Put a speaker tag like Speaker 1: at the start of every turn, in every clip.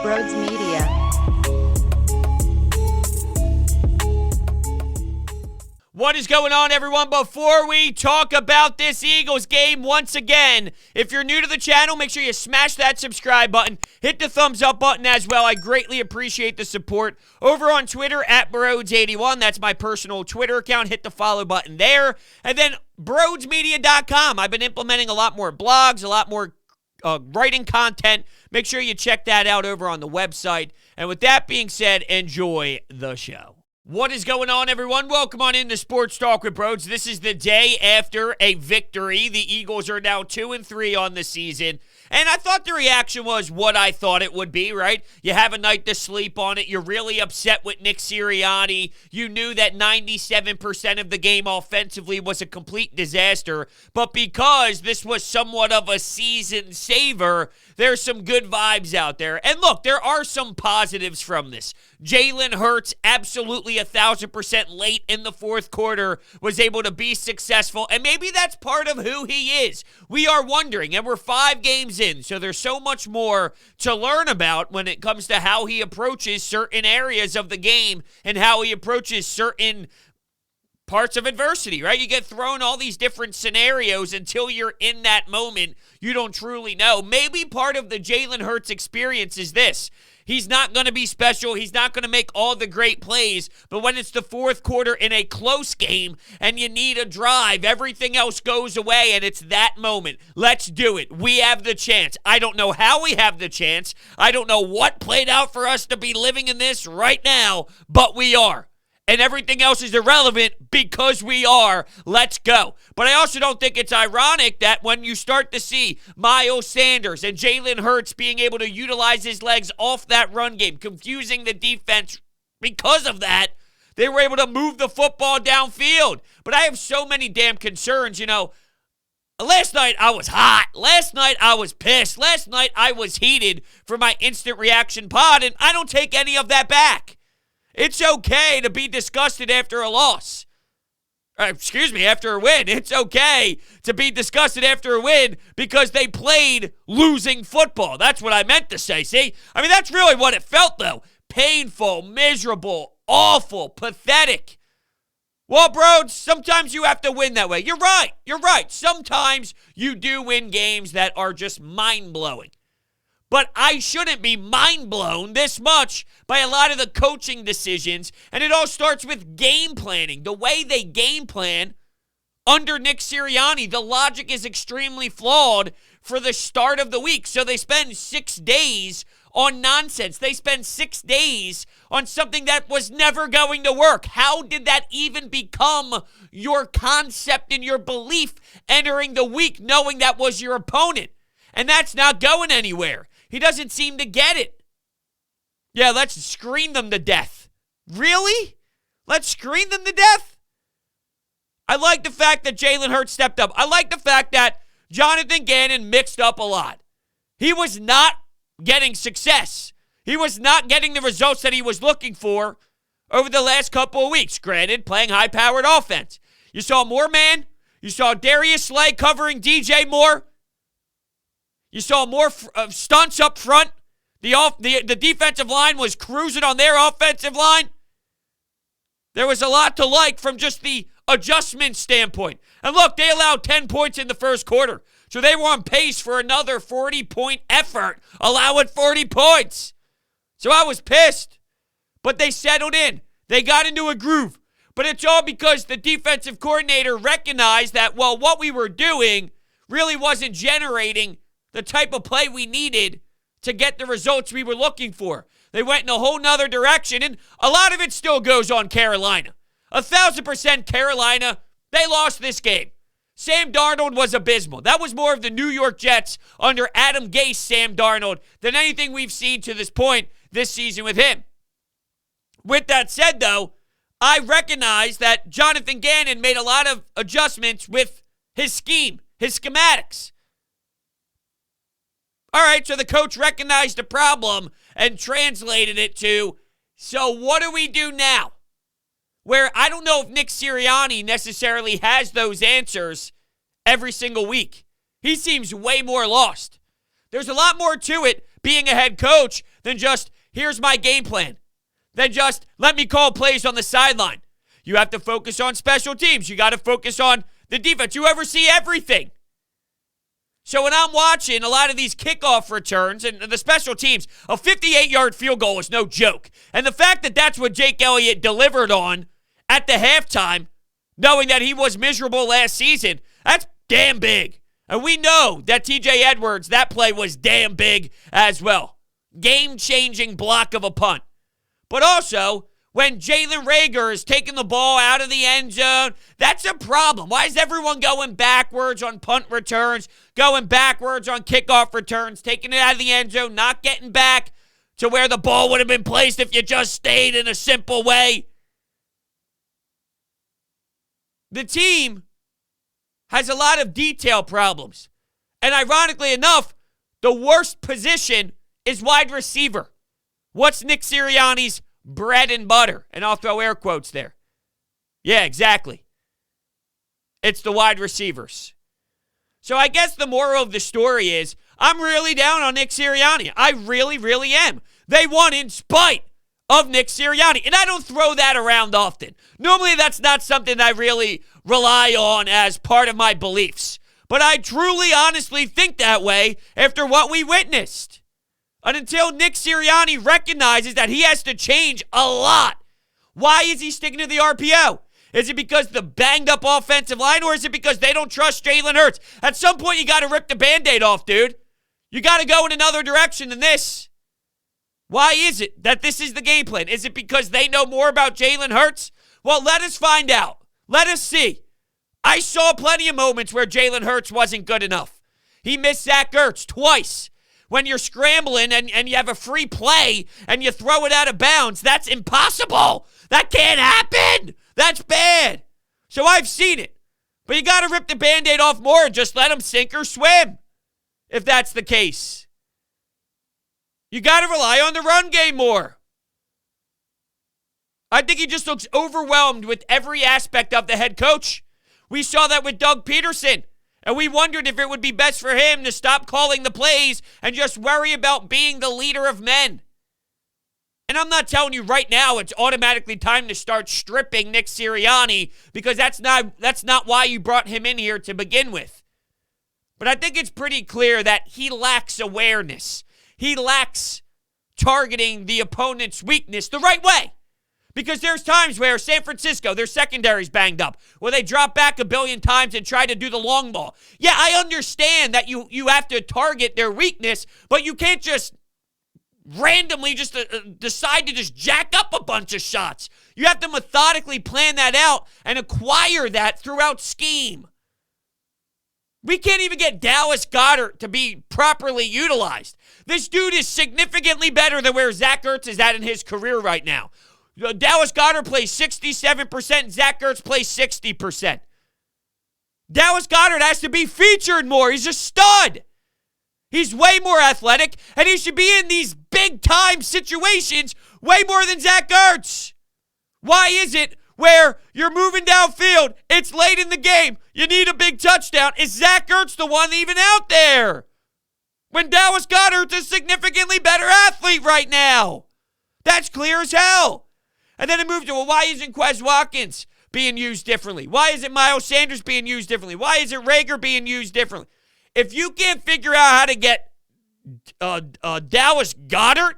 Speaker 1: Brodes Media.
Speaker 2: What is going on, everyone? Before we talk about this Eagles game once again, if you're new to the channel, make sure you smash that subscribe button. Hit the thumbs up button as well. I greatly appreciate the support. Over on Twitter, at Brodes81. That's my personal Twitter account. Hit the follow button there. And then BrodesMedia.com. I've been implementing a lot more blogs, a lot more writing content. Make sure you check that out over on the website. And with that being said, enjoy the show. What is going on, everyone? Welcome on into Sports Talk with Brodes. This is the day after a victory. The Eagles are now 2-3 on the season. And I thought the reaction was what I thought it would be, right? You have a night to sleep on it. You're really upset with Nick Sirianni. You knew that 97% of the game offensively was a complete disaster. But because this was somewhat of a season saver, there's some good vibes out there. And look, there are some positives from this. Jalen Hurts, absolutely 1,000% late in the fourth quarter, was able to be successful. And maybe that's part of who he is. We are wondering, and we're 5 games in, so there's so much more to learn about when it comes to how he approaches certain areas of the game and how he approaches certain parts of adversity, right? You get thrown all these different scenarios until you're in that moment. You don't truly know. Maybe part of the Jalen Hurts experience is this. He's not going to be special. He's not going to make all the great plays. But when it's the fourth quarter in a close game and you need a drive, everything else goes away and it's that moment. Let's do it. We have the chance. I don't know how we have the chance. I don't know what played out for us to be living in this right now, but we are. And everything else is irrelevant because we are. Let's go. But I also don't think it's ironic that when you start to see Miles Sanders and Jalen Hurts being able to utilize his legs off that run game, confusing the defense because of that, they were able to move the football downfield. But I have so many damn concerns, Last night I was hot. Last night I was pissed. Last night I was heated for my instant reaction pod, and I don't take any of that back. It's okay to be disgusted after a loss. After a win. It's okay to be disgusted after a win because they played losing football. That's what I meant to say, see? That's really what it felt, though. Painful, miserable, awful, pathetic. Well, Brodes, sometimes you have to win that way. You're right. Sometimes you do win games that are just mind-blowing. But I shouldn't be mind-blown this much by a lot of the coaching decisions, and it all starts with game planning. The way they game plan under Nick Sirianni, the logic is extremely flawed for the start of the week. So they spend 6 days on nonsense. They spend 6 days on something that was never going to work. How did that even become your concept and your belief entering the week knowing that was your opponent? And that's not going anywhere. He doesn't seem to get it. Yeah, let's screen them to death. Really? Let's screen them to death? I like the fact that Jalen Hurts stepped up. I like the fact that Jonathan Gannon mixed up a lot. He was not getting success. He was not getting the results that he was looking for over the last couple of weeks. Granted, playing high-powered offense. You saw more man. You saw Darius Slay covering DJ Moore. You saw more stunts up front. The defensive line was cruising on their offensive line. There was a lot to like from just the adjustment standpoint. And look, they allowed 10 points in the first quarter. So they were on pace for another 40-point effort, allowing 40 points. So I was pissed. But they settled in. They got into a groove. But it's all because the defensive coordinator recognized that, what we were doing really wasn't generating the type of play we needed to get the results we were looking for. They went in a whole nother direction, and a lot of it still goes on Carolina. 1,000% Carolina, they lost this game. Sam Darnold was abysmal. That was more of the New York Jets under Adam Gase Sam Darnold than anything we've seen to this point this season with him. With that said, though, I recognize that Jonathan Gannon made a lot of adjustments with his scheme, his schematics. All right, so the coach recognized the problem and translated it to, so what do we do now? Where I don't know if Nick Sirianni necessarily has those answers every single week. He seems way more lost. There's a lot more to it being a head coach than just, here's my game plan, than just, let me call plays on the sideline. You have to focus on special teams. You got to focus on the defense. You oversee everything. So when I'm watching a lot of these kickoff returns and the special teams, a 58-yard field goal is no joke. And the fact that that's what Jake Elliott delivered on at the halftime, knowing that he was miserable last season, that's damn big. And we know that TJ Edwards, that play was damn big as well. Game-changing block of a punt. But also, when Jalen Reagor is taking the ball out of the end zone, that's a problem. Why is everyone going backwards on punt returns, going backwards on kickoff returns, taking it out of the end zone, not getting back to where the ball would have been placed if you just stayed in a simple way? The team has a lot of detail problems. And ironically enough, the worst position is wide receiver. What's Nick Sirianni's bread and butter? And I'll throw air quotes there. Yeah, exactly. It's the wide receivers. So I guess the moral of the story is I'm really down on Nick Sirianni. I really, really am. They won in spite of Nick Sirianni. And I don't throw that around often. Normally that's not something I really rely on as part of my beliefs. But I truly, honestly think that way after what we witnessed. And until Nick Sirianni recognizes that he has to change a lot. Why is he sticking to the RPO? Is it because the banged up offensive line, or is it because they don't trust Jalen Hurts? At some point, you got to rip the Band-Aid off, dude. You got to go in another direction than this. Why is it that this is the game plan? Is it because they know more about Jalen Hurts? Well, let us find out. Let us see. I saw plenty of moments where Jalen Hurts wasn't good enough. He missed Zach Ertz twice. When you're scrambling and you have a free play and you throw it out of bounds, that's impossible. That can't happen. That's bad. So I've seen it. But you got to rip the Band-Aid off more and just let him sink or swim, if that's the case. You got to rely on the run game more. I think he just looks overwhelmed with every aspect of the head coach. We saw that with Doug Peterson. And we wondered if it would be best for him to stop calling the plays and just worry about being the leader of men. And I'm not telling you right now it's automatically time to start stripping Nick Sirianni, because that's not why you brought him in here to begin with. But I think it's pretty clear that he lacks awareness. He lacks targeting the opponent's weakness the right way. Because there's times where San Francisco, their secondary's banged up, where they drop back a billion times and try to do the long ball. Yeah, I understand that you have to target their weakness, but you can't just randomly just decide to just jack up a bunch of shots. You have to methodically plan that out and acquire that throughout scheme. We can't even get Dallas Goedert to be properly utilized. This dude is significantly better than where Zach Ertz is at in his career right now. Dallas Goedert plays 67%. Zach Ertz plays 60%. Dallas Goedert has to be featured more. He's a stud. He's way more athletic, and he should be in these big-time situations way more than Zach Ertz. Why is it where you're moving downfield, it's late in the game, you need a big touchdown, is Zach Ertz the one even out there? When Dallas Goedert's a significantly better athlete right now. That's clear as hell. And then it moved to, well, why isn't Quez Watkins being used differerently? Why isn't Miles Sanders being used differently? Why isn't Reagor being used differently? If you can't figure out how to get Dallas Goedert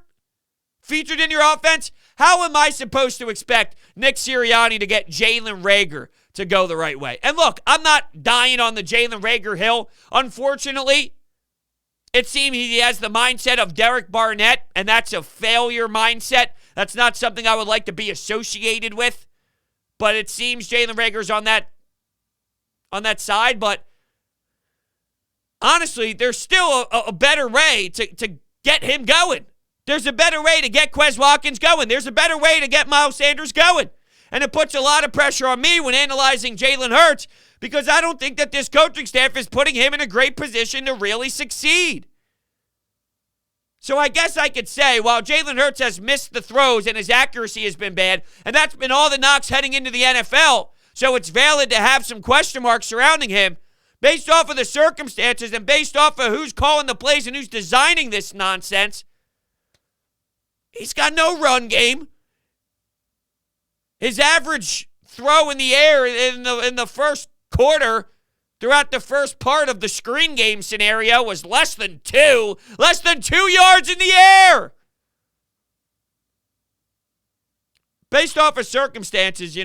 Speaker 2: featured in your offense, how am I supposed to expect Nick Sirianni to get Jalen Reagor to go the right way? And look, I'm not dying on the Jalen Reagor hill. Unfortunately, it seems he has the mindset of Derek Barnett, and that's a failure mindset. That's not something I would like to be associated with. But it seems Jalen Reagor's on that side. But honestly, there's still a better way to get him going. There's a better way to get Quez Watkins going. There's a better way to get Miles Sanders going. And it puts a lot of pressure on me when analyzing Jalen Hurts, because I don't think that this coaching staff is putting him in a great position to really succeed. So I guess I could say, while Jalen Hurts has missed the throws and his accuracy has been bad, and that's been all the knocks heading into the NFL, so it's valid to have some question marks surrounding him, based off of the circumstances and based off of who's calling the plays and who's designing this nonsense, He's got no run game. His average throw in the air in the first quarter throughout the first part of the screen game scenario was less than 2 yards in the air. Based off of circumstances,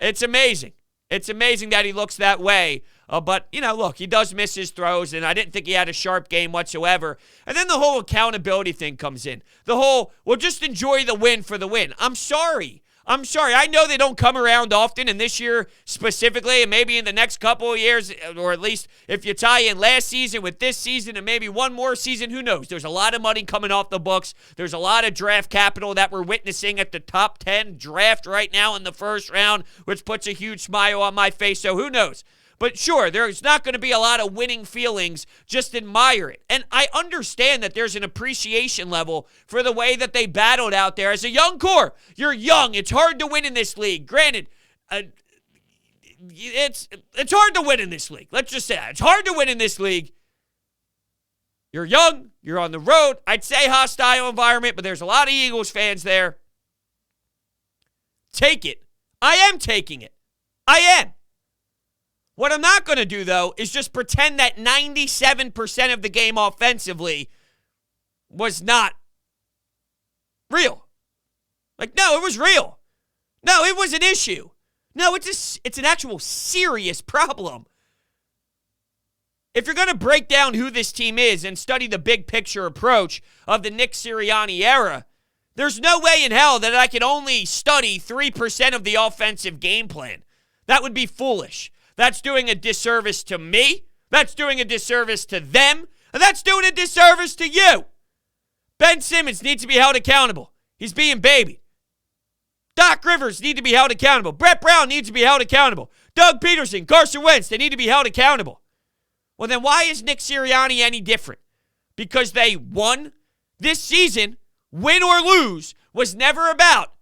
Speaker 2: it's amazing. It's amazing that he looks that way. But, look, he does miss his throws, and I didn't think he had a sharp game whatsoever. And then the whole accountability thing comes in. The whole, well, just enjoy the win for the win. I'm sorry. I know they don't come around often, and this year specifically, and maybe in the next couple of years, or at least if you tie in last season with this season and maybe one more season, who knows? There's a lot of money coming off the books. There's a lot of draft capital that we're witnessing at the top 10 draft right now in the first round, which puts a huge smile on my face, so who knows? But sure, there's not going to be a lot of winning feelings. Just admire it. And I understand that there's an appreciation level for the way that they battled out there as a young core. You're young. It's hard to win in this league. Granted, it's hard to win in this league. Let's just say that. It's hard to win in this league. You're young. You're on the road. I'd say hostile environment, but there's a lot of Eagles fans there. Take it. I am taking it. I am. What I'm not going to do, though, is just pretend that 97% of the game offensively was not real. No, it was real. No, it was an issue. No, it's an actual serious problem. If you're going to break down who this team is and study the big picture approach of the Nick Sirianni era, there's no way in hell that I could only study 3% of the offensive game plan. That would be foolish. That's doing a disservice to me. That's doing a disservice to them. And that's doing a disservice to you. Ben Simmons needs to be held accountable. He's being babied. Doc Rivers needs to be held accountable. Brett Brown needs to be held accountable. Doug Peterson, Carson Wentz, they need to be held accountable. Well, then why is Nick Sirianni any different? Because they won this season. Win or lose was never about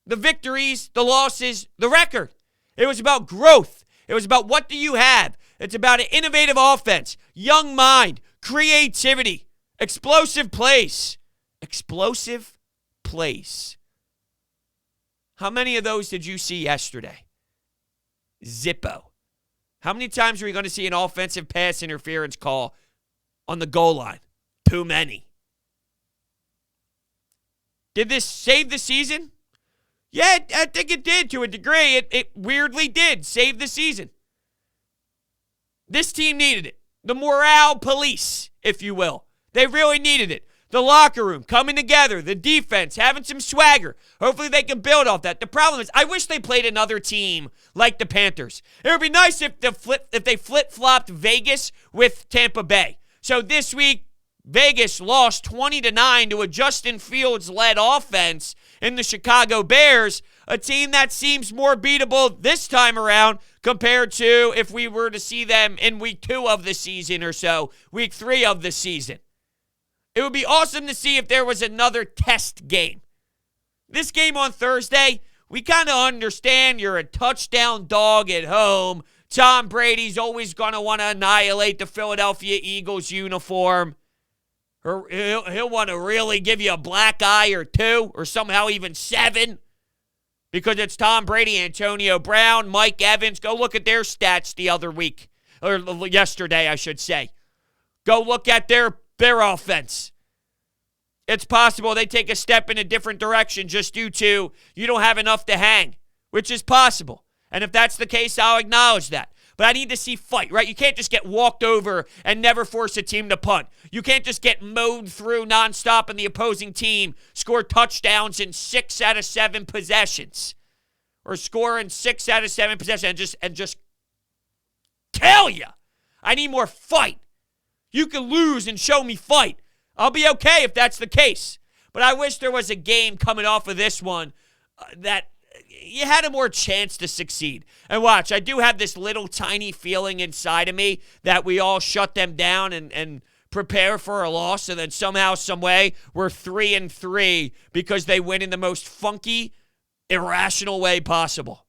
Speaker 2: the victories, the losses, the record. It was about growth. It was about what do you have. It's about an innovative offense, young mind, creativity, explosive plays. Explosive plays. How many of those did you see yesterday? Zippo. How many times are we going to see an offensive pass interference call on the goal line? Too many. Did this save the season? Yeah, I think it did to a degree. It weirdly did save the season. This team needed it. The morale police, if you will. They really needed it. The locker room coming together, the defense having some swagger. Hopefully they can build off that. The problem is, I wish they played another team like the Panthers. It would be nice if they flip-flopped Vegas with Tampa Bay. So this week, Vegas lost 20-9 to a Justin Fields-led offense in the Chicago Bears, a team that seems more beatable this time around compared to if we were to see them in week 2 of the season or so, week 3 of the season. It would be awesome to see if there was another test game. This game on Thursday, we kind of understand you're a touchdown dog at home. Tom Brady's always going to want to annihilate the Philadelphia Eagles uniform. Or he'll want to really give you a black eye or 2 or somehow even 7 because it's Tom Brady, Antonio Brown, Mike Evans. Go look at their stats the other week, or yesterday, I should say. Go look at their offense. It's possible they take a step in a different direction just due to you don't have enough to hang, which is possible. And if that's the case, I'll acknowledge that. But I need to see fight, right? You can't just get walked over and never force a team to punt. You can't just get mowed through nonstop and the opposing team score touchdowns in 6 out of 7 possessions. Or score in 6 out of 7 possessions and just kill you. I need more fight. You can lose and show me fight. I'll be okay if that's the case. But I wish there was a game coming off of this one that you had a more chance to succeed. And watch, I do have this little tiny feeling inside of me that we all shut them down and prepare for a loss, and then somehow, some way, we're 3-3 because they win in the most funky, irrational way possible.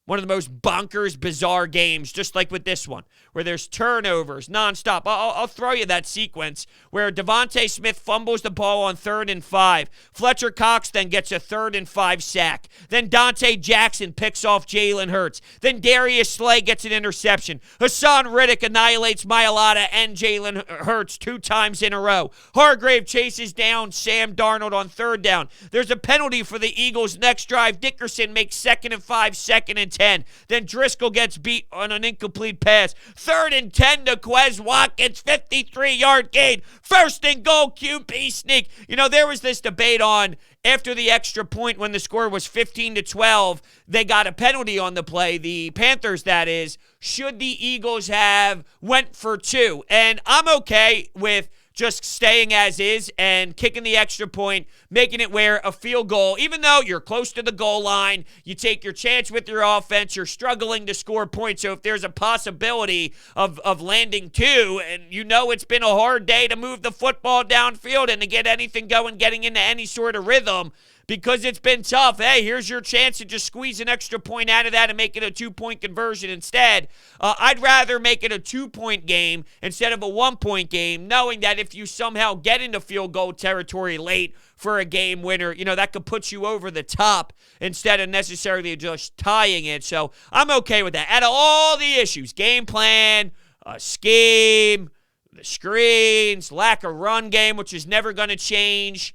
Speaker 2: One of the most bonkers, bizarre games, just like with this one, where there's turnovers nonstop. I'll throw you that sequence where Devontae Smith fumbles the ball on 3rd and 5. Fletcher Cox then gets a 3rd and 5 sack. Then Dante Jackson picks off Jalen Hurts. Then Darius Slay gets an interception. Hassan Riddick annihilates Mailata and Jalen Hurts 2 times in a row. Hargrave chases down Sam Darnold on 3rd down. There's a penalty for the Eagles' next drive. Dickerson makes 2nd and 5, 2nd and 10. Then Driscoll gets beat on an incomplete pass. 3rd and 10 to Quez Watkins, 53-yard gain. 1st and goal, QB sneak. You know, there was this debate on after the extra point when the score was 15-12, they got a penalty on the play, the Panthers that is. Should the Eagles have went for 2? And I'm okay with just staying as is and kicking the extra point, making it where a field goal, even though you're close to the goal line, you take your chance with your offense, you're struggling to score points. So if there's a possibility of landing 2, and you know it's been a hard day to move the football downfield and to get anything going, getting into any sort of rhythm, because it's been tough. Hey, here's your chance to just squeeze an extra point out of that and make it a 2-point conversion instead. I'd rather make it a 2-point game instead of a 1-point game, knowing that if you somehow get into field goal territory late for a game winner, you know, that could put you over the top instead of necessarily just tying it. So I'm okay with that. Out of all the issues, game plan, scheme, the screens, lack of run game, which is never going to change,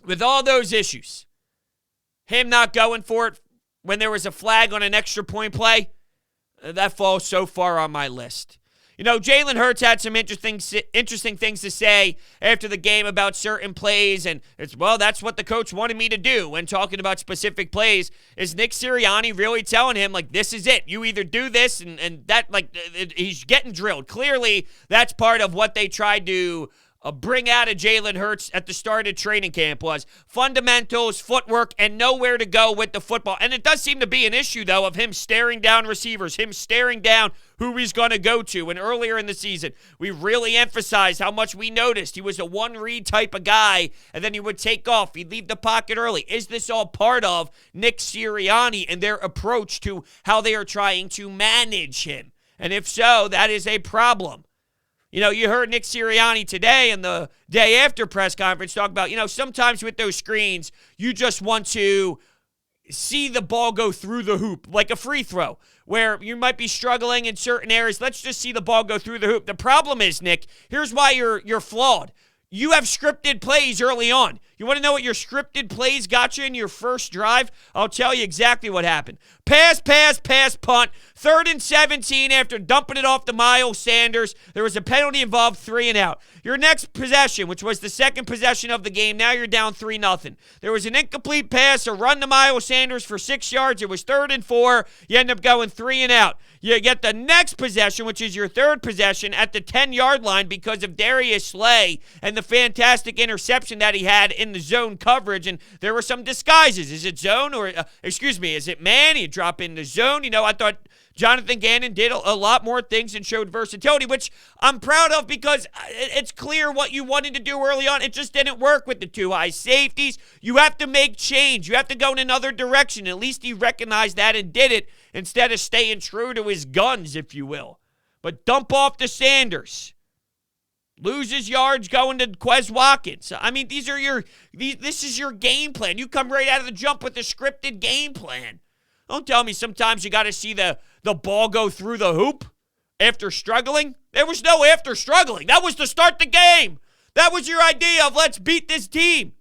Speaker 2: with all those issues, him not going for it when there was a flag on an extra point play, that falls so far on my list. You know, Jalen Hurts had some interesting things to say after the game about certain plays, and that's what the coach wanted me to do when talking about specific plays. Is Nick Sirianni really telling him, like, this is it? You either do this, and that, like, he's getting drilled. Clearly, that's part of what they tried to bring out of Jalen Hurts at the start of training camp was fundamentals, footwork, and nowhere to go with the football. And it does seem to be an issue, though, of him staring down receivers, him staring down who he's going to go to. And earlier in the season, we really emphasized how much we noticed he was a one-read type of guy, and then he would take off. He'd leave the pocket early. Is this all part of Nick Sirianni and their approach to how they are trying to manage him? And if so, that is a problem. You know, you heard Nick Sirianni today in the day after press conference talk about, you know, sometimes with those screens, you just want to see the ball go through the hoop, like a free throw, where you might be struggling in certain areas. Let's just see the ball go through the hoop. The problem is, Nick, here's why you're flawed. You have scripted plays early on. You want to know what your scripted plays got you in your first drive? I'll tell you exactly what happened. Pass, punt. 3rd and 17 after dumping it off to Miles Sanders. There was a penalty involved, 3 and out. Your next possession, which was the second possession of the game, now you're down 3-0. There was an incomplete pass, a run to Miles Sanders for 6 yards. It was 3rd and 4. You end up going 3 and out. You get the next possession, which is your third possession, at the 10-yard line because of Darius Slay and the fantastic interception that he had in the zone coverage. And there were some disguises. Is it zone or, is it man? You drop in the zone. You know, I thought Jonathan Gannon did a lot more things and showed versatility, which I'm proud of because it's clear what you wanted to do early on. It just didn't work with the 2 high safeties. You have to make change. You have to go in another direction. At least he recognized that and did it instead of staying true to his guns, if you will. But dump off to Sanders. Loses yards going to Quez Watkins. I mean, this is your game plan. You come right out of the jump with the scripted game plan. Don't tell me sometimes you got to see the ball go through the hoop after struggling. There was no after struggling. That was to start the game. That was your idea of let's beat this team.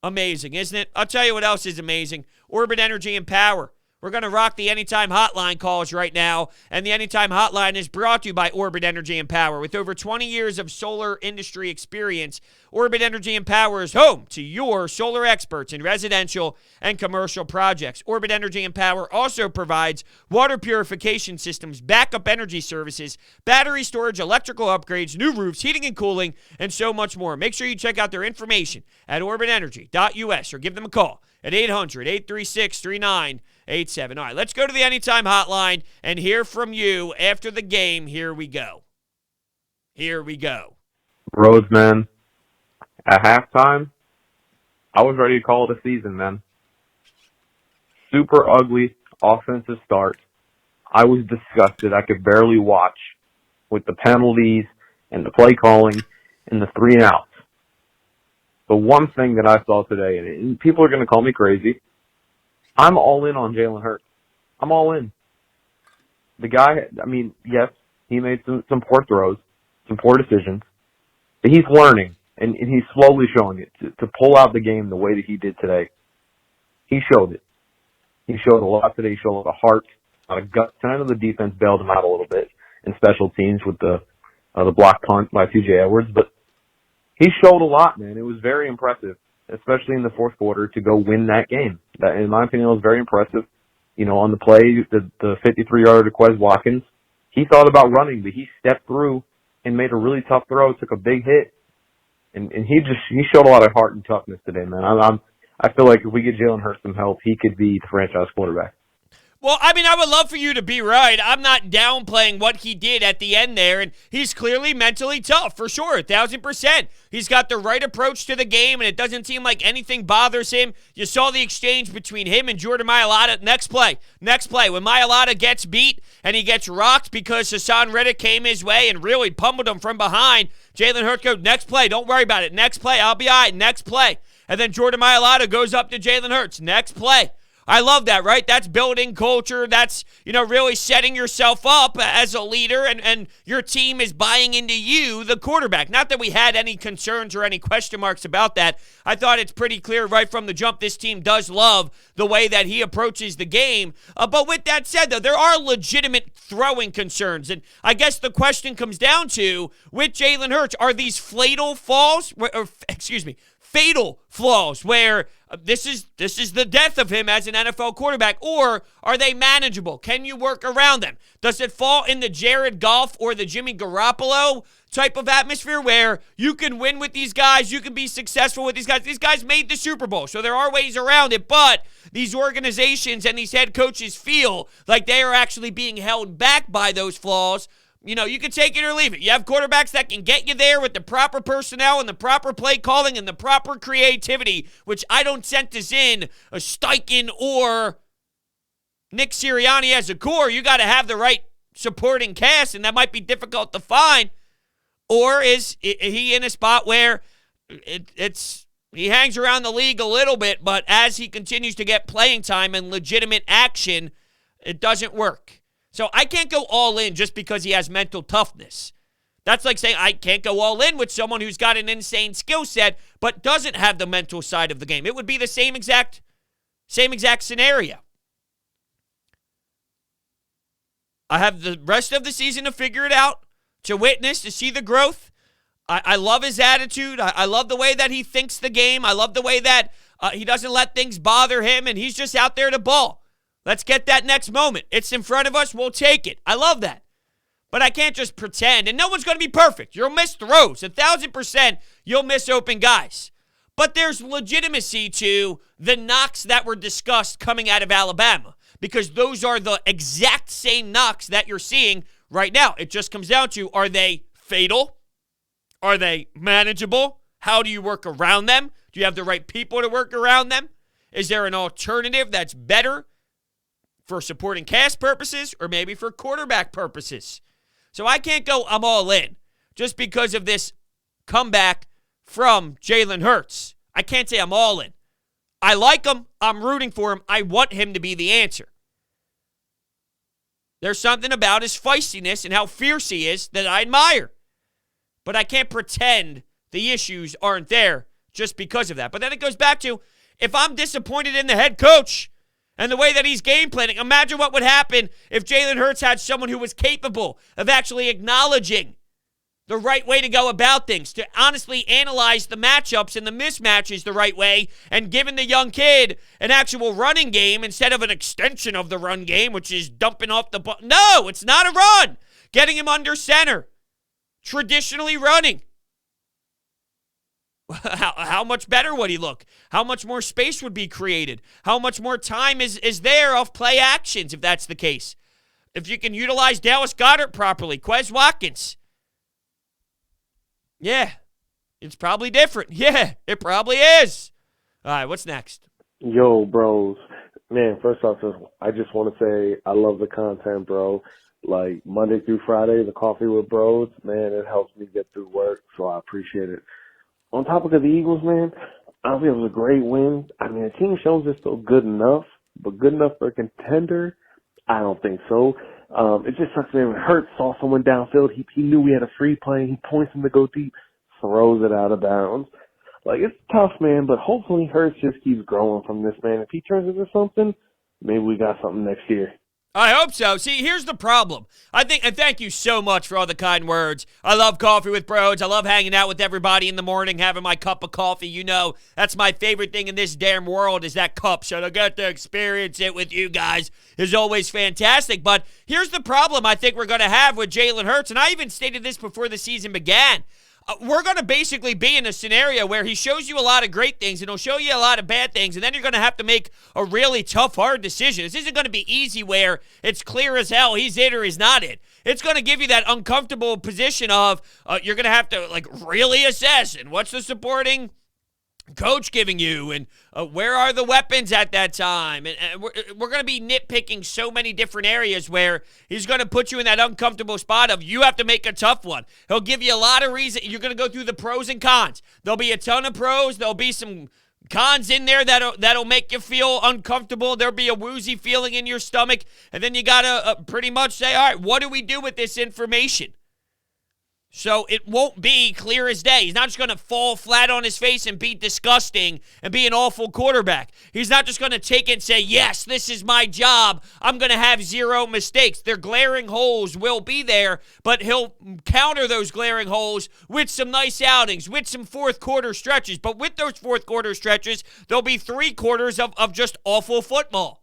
Speaker 2: Amazing, isn't it? I'll tell you what else is amazing. Orbit Energy and Power. We're going to rock the Anytime Hotline calls right now, and the Anytime Hotline is brought to you by Orbit Energy and Power. With over 20 years of solar industry experience, Orbit Energy and Power is home to your solar experts in residential and commercial projects. Orbit Energy and Power also provides water purification systems, backup energy services, battery storage, electrical upgrades, new roofs, heating and cooling, and so much more. Make sure you check out their information at orbitenergy.us or give them a call at 800-836-3987. All right, let's go to the Anytime Hotline and hear from you after the game. Here we go.
Speaker 1: Brodes, man. At halftime, I was ready to call it a season, man. Super ugly offensive start. I was disgusted. I could barely watch with the penalties and the play calling and the 3 and outs. The one thing that I saw today, and people are going to call me crazy, I'm all in on Jalen Hurts. I'm all in. The guy, I mean, yes, he made some poor throws, some poor decisions, but he's learning, and he's slowly showing it. To pull out the game the way that he did today, he showed it. He showed a lot today. He showed a lot of heart, a lot of guts. And I know the defense bailed him out a little bit in special teams with the block punt by T.J. Edwards, but he showed a lot, man. It was very impressive, especially in the fourth quarter, to go win that game. That, in my opinion, was very impressive. You know, on the play, the 53-yarder to Quez Watkins, he thought about running, but he stepped through and made a really tough throw, took a big hit, and he showed a lot of heart and toughness today, man. I feel like if we get Jalen Hurts some help, he could be the franchise quarterback.
Speaker 2: Well, I mean, I would love for you to be right. I'm not downplaying what he did at the end there, and he's clearly mentally tough, for sure, 1,000%. He's got the right approach to the game, and it doesn't seem like anything bothers him. You saw the exchange between him and Jordan Mailata. Next play. When Mailata gets beat and he gets rocked because Hassan Reddick came his way and really pummeled him from behind, Jalen Hurts goes, next play, don't worry about it. Next play, I'll be all right. Next play. And then Jordan Mailata goes up to Jalen Hurts. Next play. I love that, right? That's building culture. That's, really setting yourself up as a leader, and your team is buying into you, the quarterback. Not that we had any concerns or any question marks about that. I thought it's pretty clear right from the jump this team does love the way that he approaches the game. But with that said, though, there are legitimate throwing concerns. And I guess the question comes down to, with Jalen Hurts, are these fatal flaws, where this is the death of him as an NFL quarterback, or are they manageable? Can you work around them? Does it fall in the Jared Goff or the Jimmy Garoppolo type of atmosphere where you can win with these guys, you can be successful with these guys? These guys made the Super Bowl, so there are ways around it, but these organizations and these head coaches feel like they are actually being held back by those flaws. You can take it or leave it. You have quarterbacks that can get you there with the proper personnel and the proper play calling and the proper creativity, which I don't sense is in a Steichen or Nick Sirianni as a core. You got to have the right supporting cast, and that might be difficult to find. Or is he in a spot where he hangs around the league a little bit, but as he continues to get playing time and legitimate action, it doesn't work. So I can't go all in just because he has mental toughness. That's like saying I can't go all in with someone who's got an insane skill set but doesn't have the mental side of the game. It would be the same exact scenario. I have the rest of the season to figure it out, to witness, to see the growth. I love his attitude. I love the way that he thinks the game. I love the way that he doesn't let things bother him, and he's just out there to ball. Let's get that next moment. It's in front of us. We'll take it. I love that. But I can't just pretend. And no one's going to be perfect. You'll miss throws. 1,000% you'll miss open guys. But there's legitimacy to the knocks that were discussed coming out of Alabama, because those are the exact same knocks that you're seeing right now. It just comes down to, are they fatal? Are they manageable? How do you work around them? Do you have the right people to work around them? Is there an alternative that's better for supporting cast purposes or maybe for quarterback purposes? So I can't go I'm all in just because of this comeback from Jalen Hurts. I can't say I'm all in. I like him. I'm rooting for him. I want him to be the answer. There's something about his feistiness and how fierce he is that I admire. But I can't pretend the issues aren't there just because of that. But then it goes back to, if I'm disappointed in the head coach and the way that he's game planning, imagine what would happen if Jalen Hurts had someone who was capable of actually acknowledging the right way to go about things, to honestly analyze the matchups and the mismatches the right way, and giving the young kid an actual running game instead of an extension of the run game, which is dumping off the ball. No, it's not a run. Getting him under center. Traditionally running. How much better would he look? How much more space would be created? How much more time is there off play actions if that's the case? If you can utilize Dallas Goedert properly, Quez Watkins. Yeah, it's probably different. Yeah, it probably is. All right, what's next?
Speaker 3: Yo, bros. Man, first off, I just want to say I love the content, bro. Like, Monday through Friday, the coffee with Brodes, man, it helps me get through work, so I appreciate it. On topic of the Eagles, man, I think it was a great win. I mean, the team shows they're still good enough, but good enough for a contender? I don't think so. It just sucks, man. When Hurts saw someone downfield, he knew we had a free play. He points him to go deep, throws it out of bounds. Like, it's tough, man, but hopefully Hurts just keeps growing from this, man. If he turns into something, maybe we got something next year.
Speaker 2: I hope so. See, here's the problem. And thank you so much for all the kind words. I love coffee with Brodes. I love hanging out with everybody in the morning, having my cup of coffee. You know, that's my favorite thing in this damn world is that cup. So to get to experience it with you guys is always fantastic. But here's the problem I think we're going to have with Jalen Hurts, and I even stated this before the season began. We're going to basically be in a scenario where he shows you a lot of great things and he'll show you a lot of bad things, and then you're going to have to make a really tough, hard decision. This isn't going to be easy where it's clear as hell he's it or he's not it. It's going to give you that uncomfortable position of you're going to have to like really assess and what's the supporting coach giving you, and where are the weapons at that time, and we're going to be nitpicking so many different areas where he's going to put you in that uncomfortable spot of you have to make a tough one. He'll give you a lot of reasons. You're going to go through the pros and cons. There'll be a ton of pros. There'll be some cons in there that'll make you feel uncomfortable. There'll be a woozy feeling in your stomach, and then you got to pretty much say, all right, what do we do with this information? So it won't be clear as day. He's not just going to fall flat on his face and be disgusting and be an awful quarterback. He's not just going to take it and say, yes, this is my job. I'm going to have zero mistakes. Their glaring holes will be there, but he'll counter those glaring holes with some nice outings, with some fourth quarter stretches. But with those fourth quarter stretches, there'll be 3 quarters of just awful football.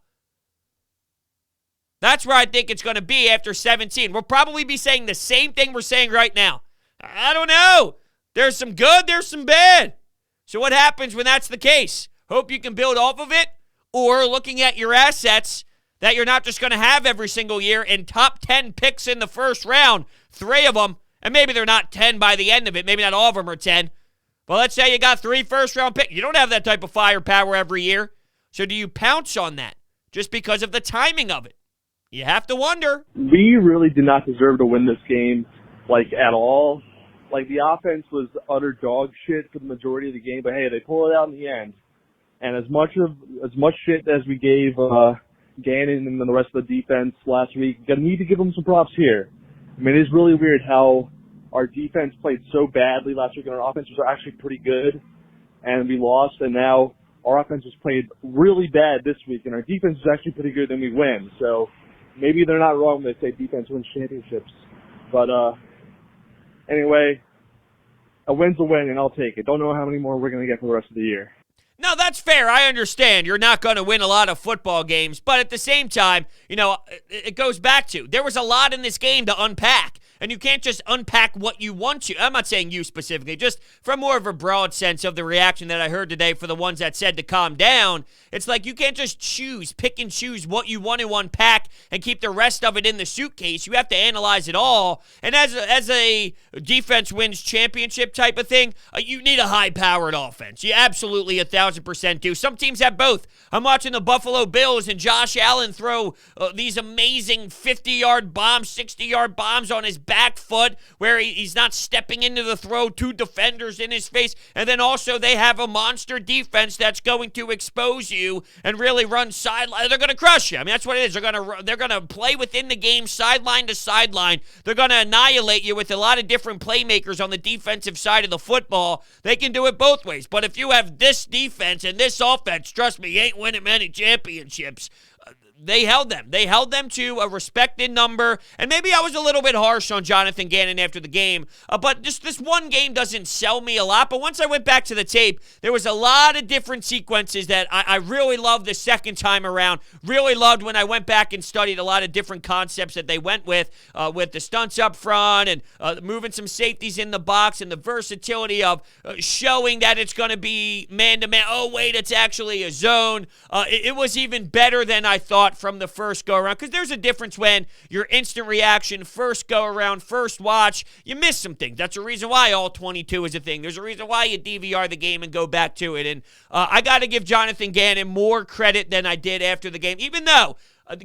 Speaker 2: That's where I think it's going to be after 17. We'll probably be saying the same thing we're saying right now. I don't know. There's some good, there's some bad. So what happens when that's the case? Hope you can build off of it, or looking at your assets that you're not just going to have every single year and top 10 picks in the first round, 3 of them, and maybe they're not 10 by the end of it. Maybe not all of them are 10. But let's say you got 3 first-round picks. You don't have that type of firepower every year. So do you pounce on that just because of the timing of it? You have to wonder.
Speaker 4: We really did not deserve to win this game, like, at all. Like, the offense was utter dog shit for the majority of the game, but hey, they pulled it out in the end. And as much shit as we gave Gannon and the rest of the defense last week, gonna need to give them some props here. I mean, it is really weird how our defense played so badly last week and our offense was actually pretty good, and we lost, and now our offense was played really bad this week, and our defense is actually pretty good, and we win. So maybe they're not wrong when they say defense wins championships. But anyway, a win's a win, and I'll take it. Don't know how many more we're going to get for the rest of the year.
Speaker 2: No, that's fair. I understand you're not going to win a lot of football games, but at the same time, you know, it goes back to there was a lot in this game to unpack. And you can't just unpack what you want to. I'm not saying you specifically, just from more of a broad sense of the reaction that I heard today for the ones that said to calm down. It's like you can't just pick and choose what you want to unpack and keep the rest of it in the suitcase. You have to analyze it all. And as a defense wins championship type of thing, you need a high-powered offense. You absolutely 1,000% do. Some teams have both. I'm watching the Buffalo Bills and Josh Allen throw these amazing 50-yard bombs, 60-yard bombs on his back foot where he's not stepping into the throw, 2 defenders in his face, and then also they have a monster defense that's going to expose you and really run sideline. They're going to crush you. I mean, that's what it is. They're going to play within the game, sideline to sideline. They're going to annihilate you with a lot of different playmakers on the defensive side of the football. They can do it both ways. But if you have this defense and this offense, trust me, you ain't winning many championships. They held them. They held them to a respected number. And maybe I was a little bit harsh on Jonathan Gannon after the game. But just this one game doesn't sell me a lot. But once I went back to the tape, there was a lot of different sequences that I really loved the second time around. Really loved when I went back and studied a lot of different concepts that they went with the stunts up front and moving some safeties in the box and the versatility of showing that it's going to be man-to-man. Oh, wait, it's actually a zone. It was even better than I thought thought from the first go-around, because there's a difference when your instant reaction, first go-around, first watch, you miss some things. That's a reason why all 22 is a thing. There's a reason why you DVR the game and go back to it. And I got to give Jonathan Gannon more credit than I did after the game, even though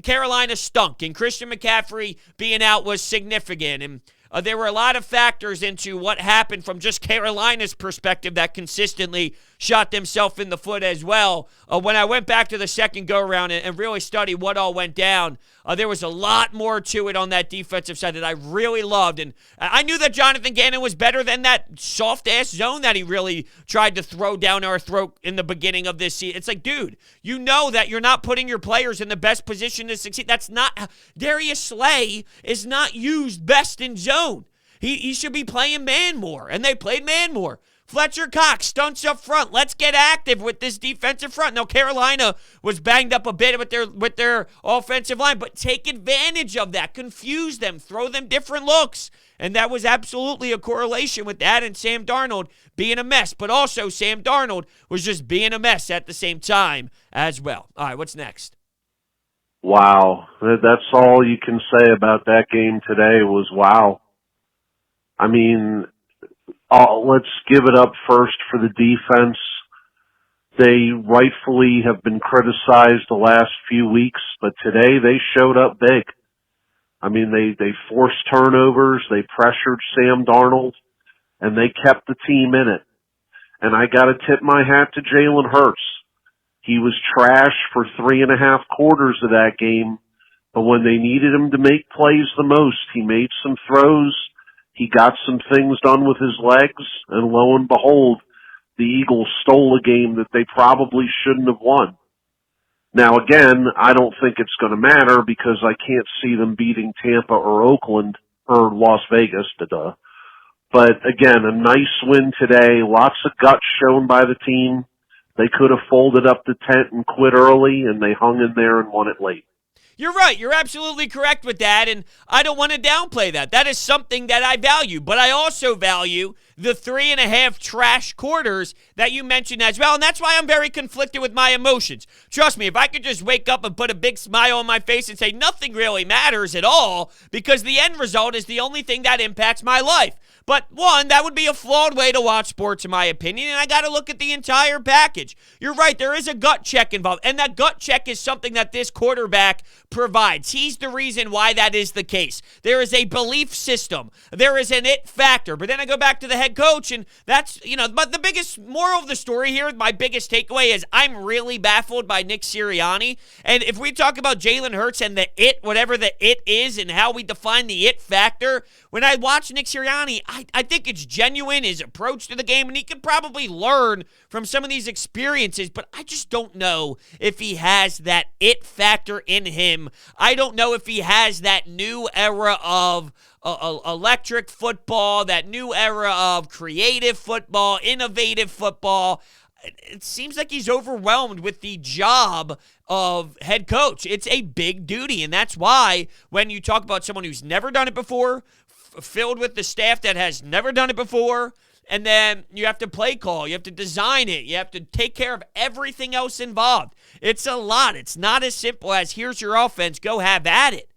Speaker 2: Carolina stunk and Christian McCaffrey being out was significant. And there were a lot of factors into what happened from just Carolina's perspective that consistently shot themselves in the foot as well. When I went back to the second go-around and really studied what all went down, there was a lot more to it on that defensive side that I really loved. And I knew that Jonathan Gannon was better than that soft-ass zone that he really tried to throw down our throat in the beginning of this season. It's like, dude, you know that you're not putting your players in the best position to succeed. That's not – Darius Slay is not used best in zone. He should be playing man more, and they played man more. Fletcher Cox stunts up front. Let's get active with this defensive front. Now, Carolina was banged up a bit with their offensive line, but take advantage of that. Confuse them. Throw them different looks. And that was absolutely a correlation with that and Sam Darnold being a mess. But also, Sam Darnold was just being a mess at the same time as well. All right, what's next?
Speaker 5: Wow. That's all you can say about that game today was wow. I mean, let's give it up first for the defense. They rightfully have been criticized the last few weeks, but today they showed up big. I mean, they forced turnovers, they pressured Sam Darnold, and they kept the team in it. And I got to tip my hat to Jalen Hurts. He was trash for 3.5 quarters of that game, but when they needed him to make plays the most, he made some throws. He got some things done with his legs, and lo and behold, the Eagles stole a game that they probably shouldn't have won. Now, again, I don't think it's going to matter because I can't see them beating Tampa or Oakland or Las Vegas, But again, a nice win today. Lots of guts shown by the team. They could have folded up the tent and quit early, and they hung in there and won it late.
Speaker 2: You're right. You're absolutely correct with that, and I don't want to downplay that. That is something that I value, but I also value the 3.5 trash quarters that you mentioned as well, and that's why I'm very conflicted with my emotions. Trust me, if I could just wake up and put a big smile on my face and say nothing really matters at all because the end result is the only thing that impacts my life. But one, that would be a flawed way to watch sports in my opinion, and I got to look at the entire package. You're right, there is a gut check involved, and that gut check is something that this quarterback provides. He's the reason why that is the case. There is a belief system. There is an it factor. But then I go back to the head coach, and that's, but the biggest moral of the story here, my biggest takeaway is I'm really baffled by Nick Sirianni. And if we talk about Jalen Hurts and the it, whatever the it is, and how we define the it factor, when I watch Nick Sirianni, I think it's genuine, his approach to the game, and he could probably learn from some of these experiences, but I just don't know if he has that it factor in him. I don't know if he has that new era of electric football, that new era of creative football, innovative football. It seems like he's overwhelmed with the job of head coach. It's a big duty, and that's why when you talk about someone who's never done it before, filled with the staff that has never done it before, and then you have to play call, you have to design it, you have to take care of everything else involved. It's a lot. It's not as simple as here's your offense, go have at it.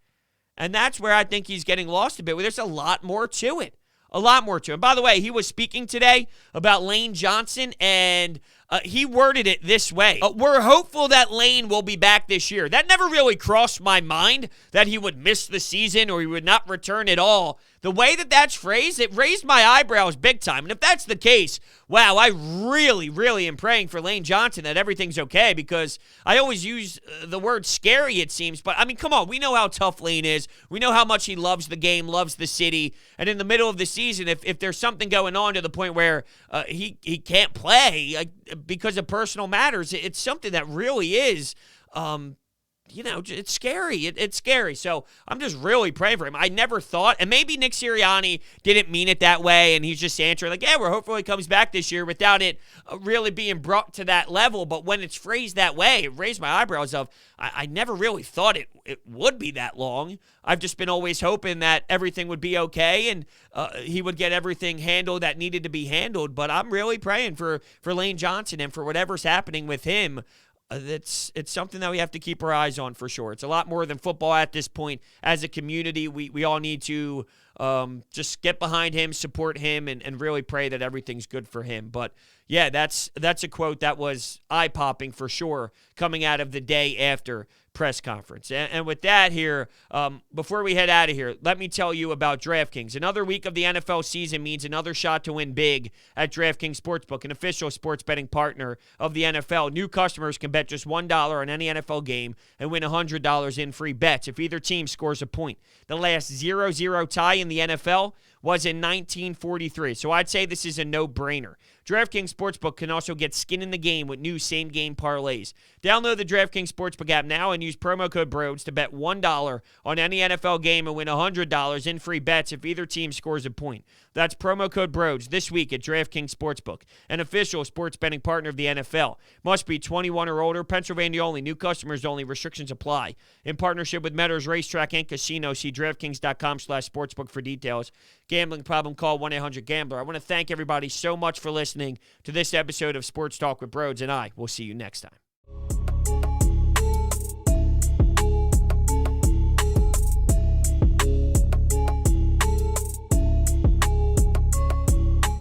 Speaker 2: And that's where I think he's getting lost a bit. There's a lot more to it. A lot more to it. And by the way, he was speaking today about Lane Johnson, and he worded it this way. We're hopeful that Lane will be back this year. That never really crossed my mind that he would miss the season or he would not return at all. The way that that's phrased, it raised my eyebrows big time. And if that's the case, wow, I really, really am praying for Lane Johnson that everything's okay, because I always use the word scary, it seems. But, I mean, come on, we know how tough Lane is. We know how much he loves the game, loves the city. And in the middle of the season, if there's something going on to the point where he can't play because of personal matters, it's something that really is it's scary. It's scary. So I'm just really praying for him. I never thought, and maybe Nick Sirianni didn't mean it that way, and he's just answering like, yeah, we're hopefully he comes back this year without it really being brought to that level. But when it's phrased that way, it raised my eyebrows of, I never really thought it would be that long. I've just been always hoping that everything would be okay and he would get everything handled that needed to be handled. But I'm really praying for Lane Johnson and for whatever's happening with him. it's something that we have to keep our eyes on for sure. It's a lot more than football at this point. As a community, we all need to just get behind him, support him, and really pray that everything's good for him. But yeah, that's a quote that was eye-popping for sure coming out of the day after press conference. And with that here, before we head out of here, let me tell you about DraftKings. Another week of the NFL season means another shot to win big at DraftKings Sportsbook, an official sports betting partner of the NFL. New customers can bet just $1 on any NFL game and win $100 in free bets if either team scores a point. The last 0-0 tie in the NFL was in 1943, so I'd say this is a no-brainer. DraftKings Sportsbook can also get skin in the game with new same-game parlays. Download the DraftKings Sportsbook app now and use promo code Brodes to bet $1 on any NFL game and win $100 in free bets if either team scores a point. That's promo code Brodes this week at DraftKings Sportsbook, an official sports betting partner of the NFL. Must be 21 or older, Pennsylvania only, new customers only, restrictions apply. In partnership with Meadows Racetrack and Casino, see DraftKings.com/sportsbook for details. Gambling problem, call 1-800-GAMBLER. I want to thank everybody so much for listening to this episode of Sports Talk with Brodes, and I will see you next time.